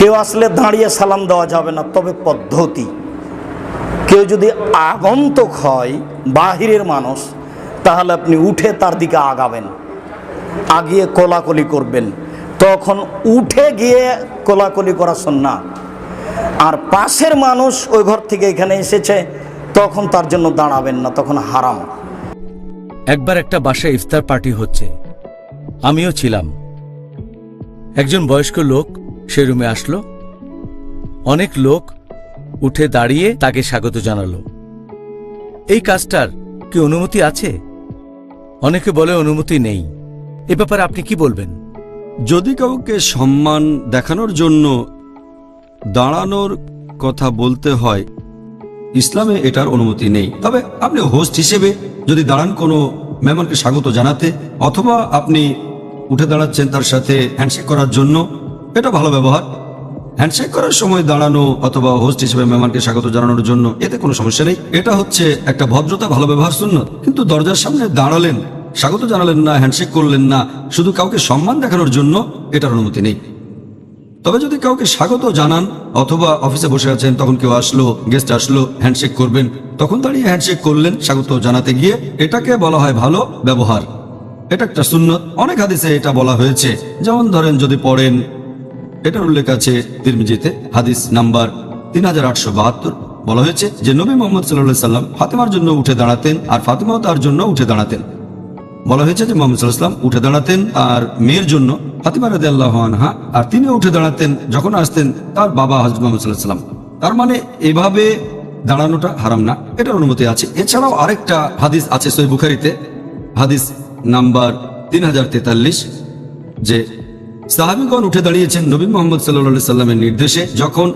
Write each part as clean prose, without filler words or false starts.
কেউ আসলে দাঁড়িয়ে সালাম দেওয়া যাবে না, তবে পদ্ধতি, কেউ যদি আগন্তুক হয় বাহিরের মানুষ, তাহলে আপনি উঠে তার দিকে আগাবেন, আগিয়ে কোলাকুলি করবেন। তখন উঠে গিয়ে কোলাকুলি করা সুন্নাত। আর পাশের মানুষ ওই ঘর থেকে এখানে এসেছে, তখন তার জন্য দাঁড়াবেন না, তখন হারাম। একবার একটা বাসায় ইফতার পার্টি হচ্ছে, আমিও ছিলাম। একজন বয়স্ক লোক সে রুমে আসলো, অনেক লোক উঠে দাঁড়িয়ে তাকে স্বাগত জানালো। এই কাজটার কি অনুমতি আছে? অনেকে বলে অনুমতি নেই। এ ব্যাপারে আপনি কি বলবেন? যদি কাউকে সম্মান দেখানোর জন্য দাঁড়ানোর কথা বলতে হয়, ইসলামে এটার অনুমতি নেই। তবে আপনি হোস্ট হিসেবে যদি দাঁড়ান কোনো মেহমানকে স্বাগত জানাতে, অথবা আপনি উঠে দাঁড়াচ্ছেন তার সাথে হ্যান্ডশেক করার জন্য, এটা ভালো ব্যবহার। হ্যান্ডশেক করার সময় দাঁড়ানো অথবা হোস্ট হিসেবে মেহমানকে স্বাগত জানানোর জন্য, এতে কোনো সমস্যা নেই। এটা হচ্ছে একটা ভদ্রতা, ভালো ব্যবহার, সুন্নত। কিন্তু দরজার সামনে দাঁড়ালেন, স্বাগত জানালেন না, হ্যান্ডশেক করলেন না, শুধু কাউকে সম্মান দেখানোর জন্য, এটার অনুমতি নেই। তবে যদি কাউকে স্বাগত জানান, অথবা অফিসে বসে আছেন, তখন কেউ আসলো, গেস্ট আসলো, হ্যান্ডশেক করবেন, তখন দাঁড়িয়ে হ্যান্ডশেক করলেন স্বাগত জানাতে গিয়ে, এটাকে বলা হয় ভালো ব্যবহার। এটা একটা সুন্নত। অনেক হাদিসে এটা বলা হয়েছে। যেমন ধরেন, যদি পড়েন, এটার উল্লেখ আছে তিরমিজিতে, হাদিস নাম্বার 3872, বলা হয়েছে যে নবী মুহাম্মদ সাল্লাল্লাহু আলাইহি সাল্লাম ফাতেমার জন্য উঠে দাঁড়াতেন, আর ফাতেমাও তার জন্য উঠে দাঁড়াতেন। বলা হয়েছে যে মুহাম্মদ সাল্লাল্লাহু আলাইহি সাল্লাম উঠে দাঁড়াতেন আর মেয়ের জন্য ফাতিমা রাদিয়াল্লাহু আনহা, আর তিনি উঠে দাঁড়াতেন যখন আসতেন তার বাবা হযরত মুহাম্মদ সাল্লাল্লাহু আলাইহি সাল্লাম। তার মানে এভাবে দাঁড়ানোটা হারাম না, এটার অনুমতি আছে। এছাড়াও আরেকটা হাদিস আছে সহিহ বুখারীতে, হাদিস নাম্বার 3043, যে সাহাবীগণ উঠে দাঁড়িয়েছেন নবী মুহাম্মদ সাল্লাল্লাহু আলাইহি সাল্লামের নির্দেশে, যখন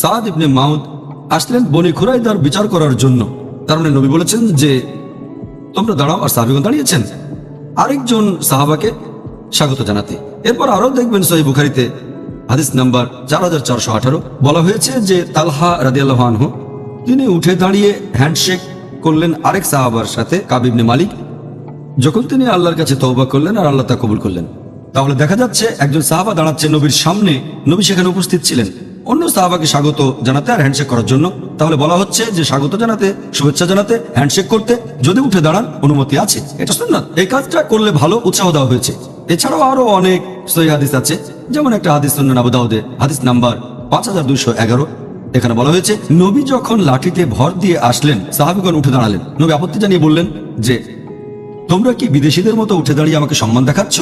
সাদ ইবনে মাউদ আসলেন বনি খুরাইদার বিচার করার জন্য। তার মানে নবী বলেছেন যে তোমরা দাঁড়াও, আর সাহাবীগণ দাঁড়িয়েছেন আরেকজন সাহাবাকে স্বাগত জানাতে। এরপর আরো দেখবেন সহিহ বুখারীতে হাদিস নাম্বার 4418 বলা হয়েছে যে তালহা রাদিয়াল্লাহু আনহু তিনি উঠে দাঁড়িয়ে হ্যান্ডশেক করলেন আরেক সাহাবার সাথে, কাব ইবনে মালিক, যখন তিনি আল্লাহর কাছে তওবা করলেন আর আল্লাহ তা কবুল করলেন। তাহলে দেখা যাচ্ছে একজন সাহাবা দাঁড়াচ্ছে নবীর সামনে, নবী সেখানে উপস্থিত ছিলেন অন্য সাহাবাকে স্বাগত জানাতে আর হ্যান্ডশেক করার জন্য। তাহলে বলা হচ্ছে যে স্বাগত জানাতে, শুভেচ্ছা জানাতে, হ্যান্ডশেক করতে যদি উঠে দাঁড়ান অনুমতি আছে, এটা সুন্নাত। এই কাজটা করলে ভালো, উৎসাহ দেওয়া হয়েছে। এছাড়াও আরো অনেক সহিহ হাদিস আছে। যেমন একটা হাদিস সুনান আবু দাউদে, হাদিস নাম্বার 5211, এখানে বলা হয়েছে নবী যখন লাঠিতে ভর দিয়ে আসলেন, সাহাবীগণ উঠে দাঁড়ালেন। নবী আপত্তি জানিয়ে বললেন যে তোমরা কি বিদেশিদের মতো উঠে দাঁড়িয়ে আমাকে সম্মান দেখাচ্ছ?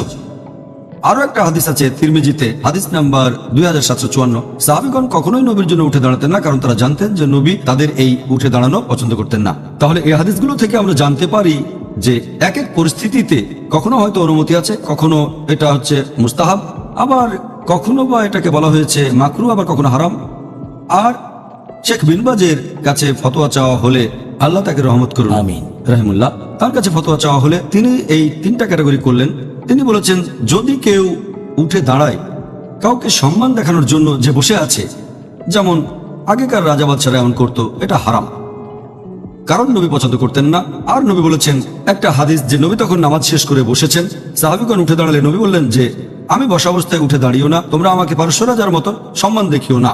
আরো একটা হাদিস আছে তিরমিজিতে, হাদিস নাম্বার 2754, সাহাবীগণ কখনোই নবীর জন্য উঠে দাঁড়াতেন না, কারণ তারা জানতেন যে নবী তাদের এই উঠে দাঁড়ানো পছন্দ করতেন না। তাহলে এই হাদিসগুলো থেকে আমরা জানতে পারি যে এক এক পরিস্থিতিতে কখনো হয়তো অনুমতি আছে, কখনো এটা হচ্ছে মুস্তাহাব, আবার কখনো বা এটাকে বলা হয়েছে মাকরু, আবার কখনো হারাম। আর শেখ বিন বাজের কাছে ফতোয়া চাওয়া হলে, আল্লাহ তাকে রহমত করুন, আমিন, রাহিমুল্লাহ, তার কাছে ফতোয়া চাওয়া হলে তিনি এই 3টা ক্যাটাগরি করলেন। তিনি বলেছেন যদি কেউ উঠে দাঁড়ায় কাউকে সম্মান দেখানোর জন্য যে বসে আছে, যেমন আগেকার রাজা বাদশারা এমন করতো, এটা হারাম, কারণ নবী পছন্দ করতেন না। আর নবী বলেছেন একটা হাদিস যে নবী তখন নামাজ শেষ করে বসেছেন, সাহাবীগণ উঠে দাঁড়ালে নবী বললেন যে আমি বসা অবস্থায় উঠে দাঁড়িও না, তোমরা আমাকে পারস্য রাজার মতো সম্মান দেখিও না।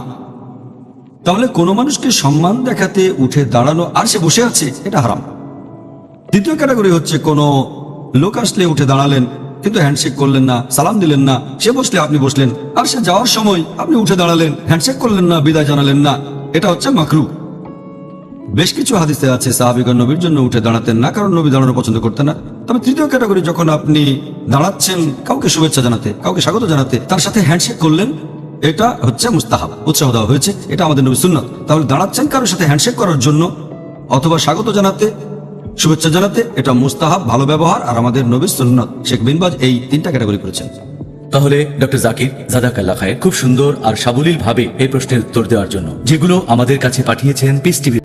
তাহলে কোনো মানুষকে সম্মান দেখাতে উঠে দাঁড়ানো আর সে বসে আছে, এটা হারাম। দ্বিতীয় ক্যাটাগরি হচ্ছে কোনো লোক আসলে উঠে দাঁড়ালেন কিন্তু হ্যান্ডশেক করলেন না, সালাম দিলেন না, সে বসলে আপনি বসলেন, আর সে যাওয়ার সময় আপনি উঠে দাঁড়ালেন, হ্যান্ডশেক করলেন না, বিদায় জানালেন না, এটা হচ্ছে মাকরু। বেশ কিছু হাদিসে আছে সাহাবীগণ নবীর জন্য উঠে দাঁড়াতেন না, কারণ নবী দাঁড়ানো পছন্দ করতেন না। তবে তৃতীয় ক্যাটাগরি, যখন আপনি দাঁড়াচ্ছেন কাউকে শুভেচ্ছা জানাতে, কাউকে স্বাগত জানাতে, তার সাথে হ্যান্ডশেক করলেন, এটা হচ্ছে মুস্তাহাব, উৎসাহ দেওয়া হয়েছে, এটা আমাদের নবীর সুন্নাত। তাহলে দাঁড়াচ্ছেন কারোর সাথে হ্যান্ডশেক করার জন্য অথবা স্বাগত জানাতে, শুভেচ্ছা জানাতে, এটা মুস্তাহাব, ভালো ব্যবহার, আর আমাদের নবীর সুন্নাত। শেখ বিন বাজ এই 3টা ক্যাটাগরি করেছেন। তাহলে ডক্টর জাকির, জাযাকাল্লাহ খায়ের, খুব সুন্দর আর সাবলীল ভাবে এই প্রশ্নের উত্তর দেওয়ার জন্য, যেগুলো আমাদের কাছে পাঠিয়েছেন পিস টিভি